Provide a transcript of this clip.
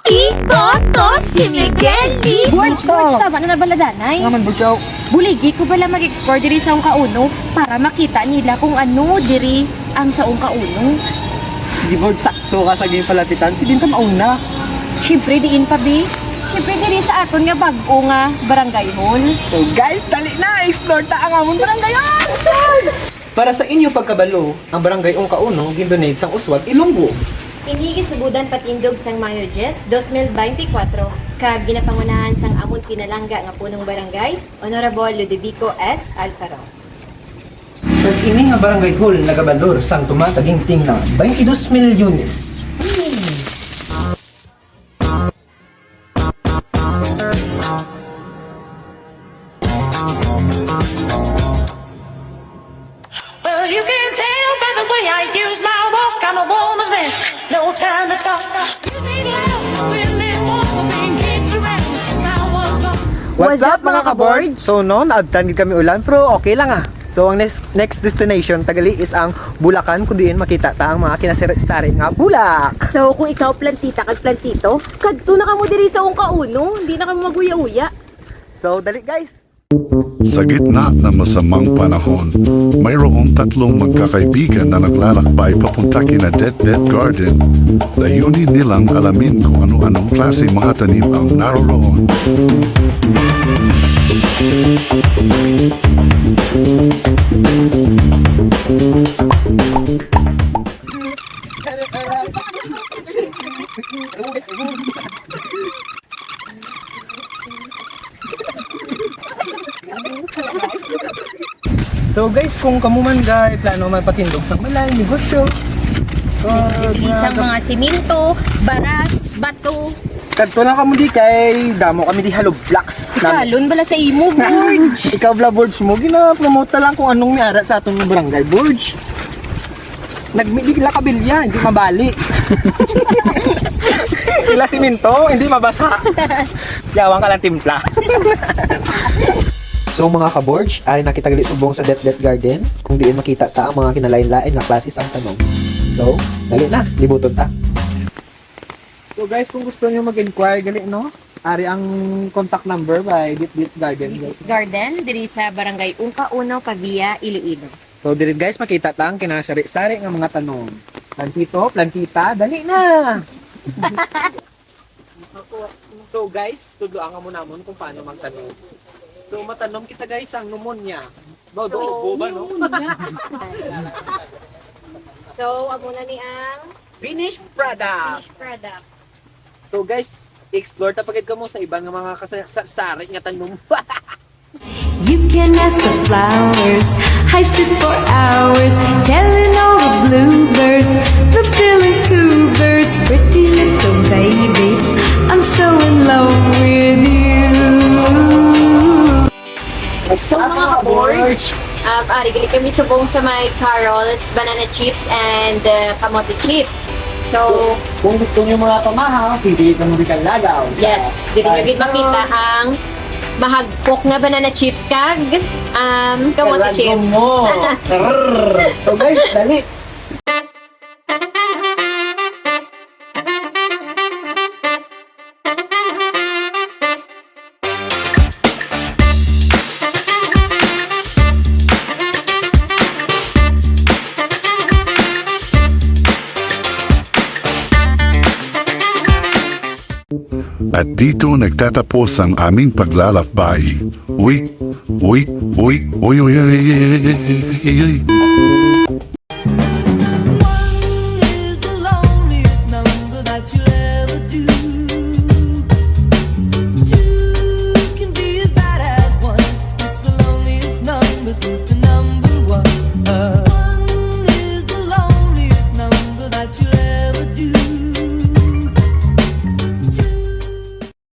Iboto si Migueli! George, tama na nabaladanay. Naman po siya. Buligi ko bala mag-explore diri sa kauno para makita nila kung ano diri ang saong kauno. Sige Board, sakto ka sa game palapitan. Hindi ka mauna. Siyempre diin pa bi. Siyempre diri sa aton nga bag-o nga barangay hall. So guys, dali na! Explore ta ang amon barangay hall! Para sa inyo pagkabalo, ang barangay Ong Kauno, gindonate sang Uswag, Ilonggo. Ini gisubudan patindog sang Mayo 10, 2024 kag ginapangunahan sang amon pinalangga nga punong barangay, Honorable Ludovico S. Alfaro. Pag ini nga barangay hall, nagabalor sang tumataging ting na 22 milyones. Well, you can tell by the way I use my walk. I'm a woman's man. No time to talk. You say love, really want me, get you right since I was born. What's up, mga kaboard? So noon, abtan gid kami ulan, pero okay lang ah. So ang next destination tagali is ang Bulacan, kung diin makita ta ang mga kinasari nga bulak. So kung ikaw plantita kag plantito, kadto na kamo diri sa ong kauno, hindi na kamo maguya-uya. So dali guys. Sa gitna ng masamang panahon, mayroong tatlong magkakaibigan na naglalakbay papunta kina Dead Garden. Layunin nilang alamin kung ano-anong klase mga tanim ang naroroon. So guys, kung kamuman guys, plano man patindog sa malay negosyo. Isang mga simento, baras, bato. Kadto lang kamo di kay damo kami di Hello Blocks. Kalon bala sa imo, George. Ikaw vlog boards mo, gina-promote na lang kung anong miara sa atong barangay boards. Nagmigila kabilya, hindi mabali. Ila siminto, hindi mabasa. Yawang ka lang timpla. So mga ka-Borge, ari nakita gali subong sa Death Garden kung diin makita ta ang mga kinalain-lain nga klases ang tanong. So, dali na, libuton ta. So guys, kung gusto niyo mag-inquire gali no, ari ang contact number by Death Garden. Garden diri sa barangay Ungka Uno, Pavia, Iloilo. So diri guys, makita ta ang kinasari-sari nga mga tanong. Plantito, plantita, dali na. So guys, tudloan mo namon kung paano magtanong. So matanom kita guys ang pneumonia. No, do ba no? So, amo na ni ang Finished product. finished product. So guys, explore ta pagid kamo sa ibang nga mga kasari nga tanong. You can ask the flowers. I sit for hours telling all the bluebirds, the billy coo birds, pretty little baby. I'm so in love with you. So, mga ka-board, ari gali kami subong sa may Carol's banana chips and kamote chips. So, Kung gusto niyo mga pamahaw, pili ka mo di lagaw. yes, dito nyo gid makita ang mahagpok nga banana chips kag kamote chips. Mo. So guys, dali. At dito nagtatapos ang aming paglalakbay. Uy, uy, uy, uy, uy, uy, uy, uy, uy, uy.